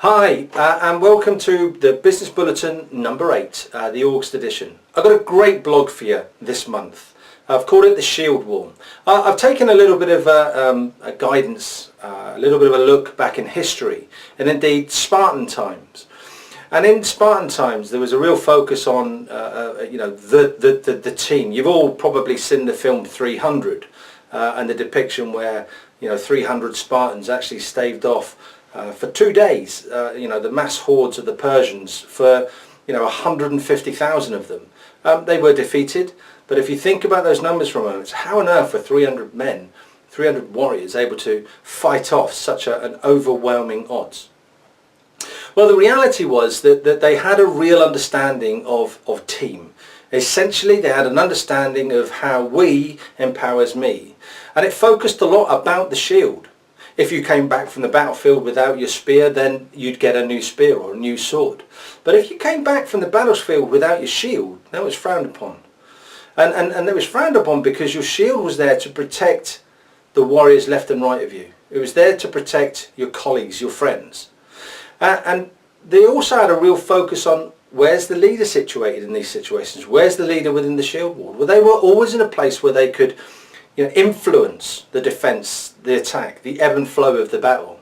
Hi, and welcome to the Business Bulletin number 8, the August edition. I've got a great blog for you this month. I've called it the Shield Wall. I've taken a little bit of a guidance, a little bit of a look back in history, and indeed Spartan times. And in Spartan times, there was a real focus on, the team. You've all probably seen the film 300 and the depiction where 300 Spartans actually staved off for 2 days, the mass hordes of the Persians, for 150,000 of them. They were defeated, but if you think about those numbers for a moment, how on earth were 300 men, 300 warriors able to fight off such an overwhelming odds? Well, the reality was that they had a real understanding of team. Essentially, they had an understanding of how we empowers me, and it focused a lot about the shield. If you came back from the battlefield without your spear, then you'd get a new spear or a new sword. But if you came back from the battlefield without your shield, that was frowned upon. And it was frowned upon because your shield was there to protect the warriors left and right of you. It was there to protect your colleagues, your friends. And they also had a real focus on where's the leader situated in these situations? Where's the leader within the shield wall? Well, they were always in a place where they could influence the defence, the attack, the ebb and flow of the battle.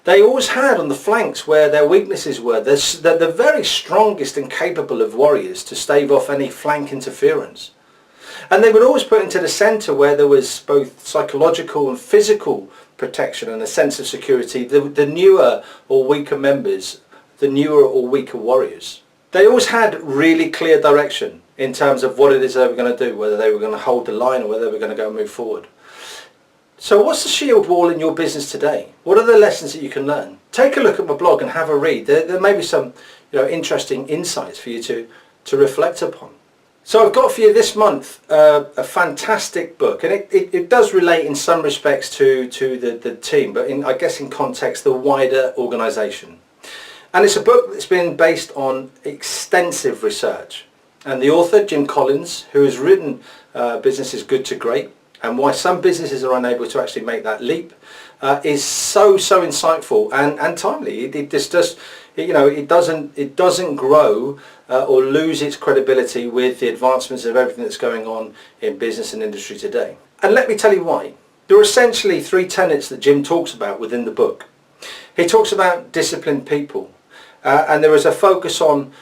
They always had on the flanks where their weaknesses were, the very strongest and capable of warriors to stave off any flank interference. And they would always put into the centre where there was both psychological and physical protection and a sense of security, the newer or weaker members, the newer or weaker warriors. They always had really clear direction in terms of what it is they were going to do, whether they were going to hold the line or whether they were going to go and move forward. So what's the shield wall in your business today? What are the lessons that you can learn? Take a look at my blog and have a read. There may be some interesting insights for you to reflect upon. So I've got for you this month a fantastic book, and it does relate in some respects to the team, but I guess in context the wider organisation. And it's a book that's been based on extensive research. And the author, Jim Collins, who has written Business is Good to Great, and why some businesses are unable to actually make that leap, is so insightful and timely. It doesn't grow or lose its credibility with the advancements of everything that's going on in business and industry today. And let me tell you why. There are essentially 3 tenets that Jim talks about within the book. He talks about disciplined people, and there is a focus on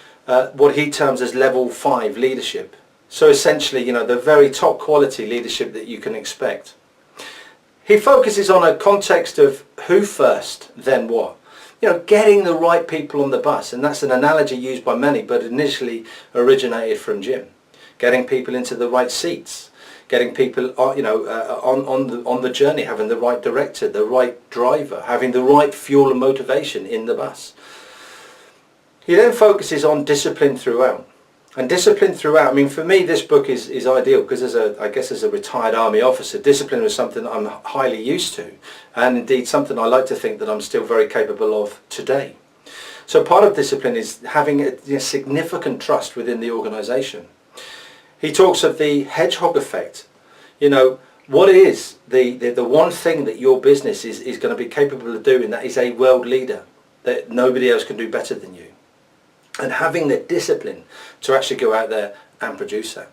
what he terms as level 5 leadership. So essentially, the very top quality leadership that you can expect. He focuses on a context of who first, then what. Getting the right people on the bus, and that's an analogy used by many, but initially originated from Jim. Getting people into the right seats, getting people on the journey, having the right director, the right driver, having the right fuel and motivation in the bus. He then focuses on discipline throughout. And discipline throughout, for me this book is ideal because as a retired army officer, discipline was something that I'm highly used to, and indeed something I like to think that I'm still very capable of today. So part of discipline is having a significant trust within the organisation. He talks of the hedgehog effect. What is the one thing that your business is going to be capable of doing that is a world leader, that nobody else can do better than you. And having the discipline to actually go out there and produce that.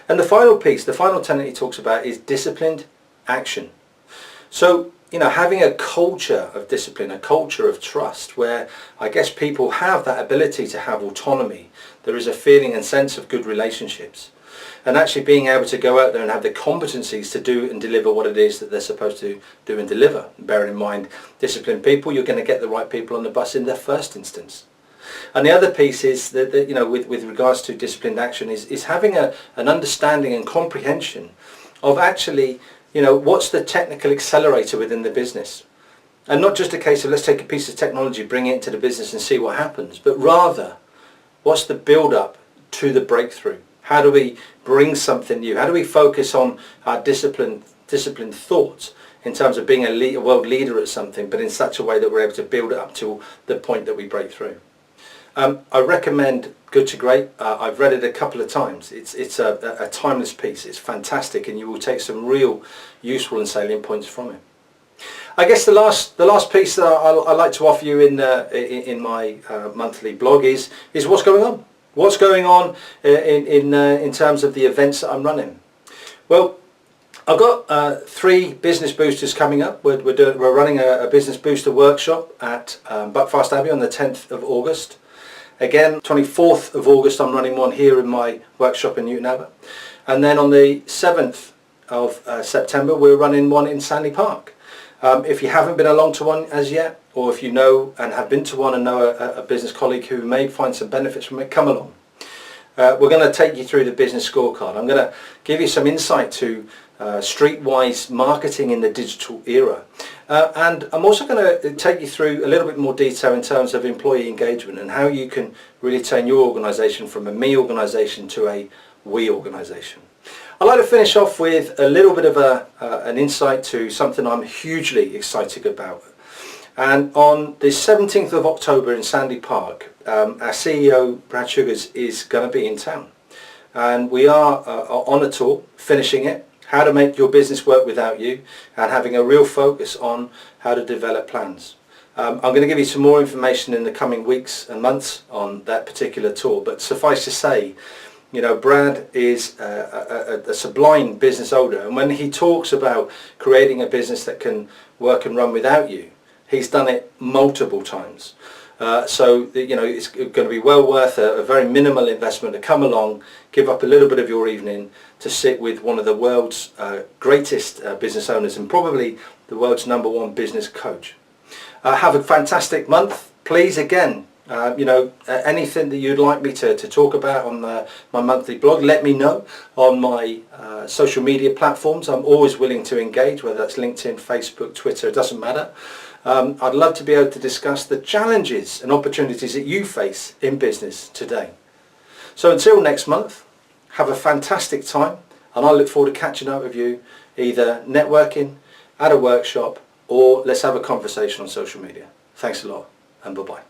And the final piece, the final tenet he talks about is disciplined action. So, having a culture of discipline, a culture of trust, where I guess people have that ability to have autonomy. There is a feeling and sense of good relationships. And actually being able to go out there and have the competencies to do and deliver what it is that they're supposed to do and deliver. Bearing in mind, disciplined people, you're going to get the right people on the bus in their first instance. And the other piece is that with regards to disciplined action is having an understanding and comprehension of actually, what's the technical accelerator within the business. And not just a case of let's take a piece of technology, bring it into the business and see what happens, but rather what's the build up to the breakthrough? How do we bring something new? How do we focus on our disciplined thoughts in terms of being a world leader at something, but in such a way that we're able to build it up to the point that we break through? I recommend Good to Great. I've read it a couple of times. It's a timeless piece. It's fantastic, and you will take some real useful and salient points from it. I guess the last piece that I like to offer you in my monthly blog is what's going on. What's going on in terms of the events that I'm running? Well, I've got 3 business boosters coming up. We're running a business booster workshop at Buckfast Abbey on the 10th of August. Again, 24th of August I'm running one here in my workshop in Newton Abbot. And then on the 7th of September we're running one in Sandy Park. If you haven't been along to one as yet, or if you know and have been to one and know a business colleague who may find some benefits from it, come along. We're going to take you through the business scorecard. I'm going to give you some insight to streetwise marketing in the digital era. And I'm also going to take you through a little bit more detail in terms of employee engagement and how you can really turn your organisation from a me organisation to a we organisation. I'd like to finish off with a little bit of an insight to something I'm hugely excited about. And on the 17th of October in Sandy Park, our CEO Brad Sugars is going to be in town. And we are on a tour, finishing it, how to make your business work without you, and having a real focus on how to develop plans. I'm going to give you some more information in the coming weeks and months on that particular tour, but suffice to say, you know, Brad is a sublime business owner, and when he talks about creating a business that can work and run without you, he's done it multiple times. So you know, it's going to be well worth a very minimal investment to come along, give up a little bit of your evening to sit with one of the world's greatest business owners and probably the world's #1 business coach. Have a fantastic month. Please, again, you know, anything that you'd like me to talk about on my monthly blog, let me know on my social media platforms. I'm always willing to engage, whether that's LinkedIn, Facebook, Twitter, it doesn't matter. I'd love to be able to discuss the challenges and opportunities that you face in business today. So until next month, have a fantastic time, and I look forward to catching up with you, either networking, at a workshop, or let's have a conversation on social media. Thanks a lot, and bye-bye.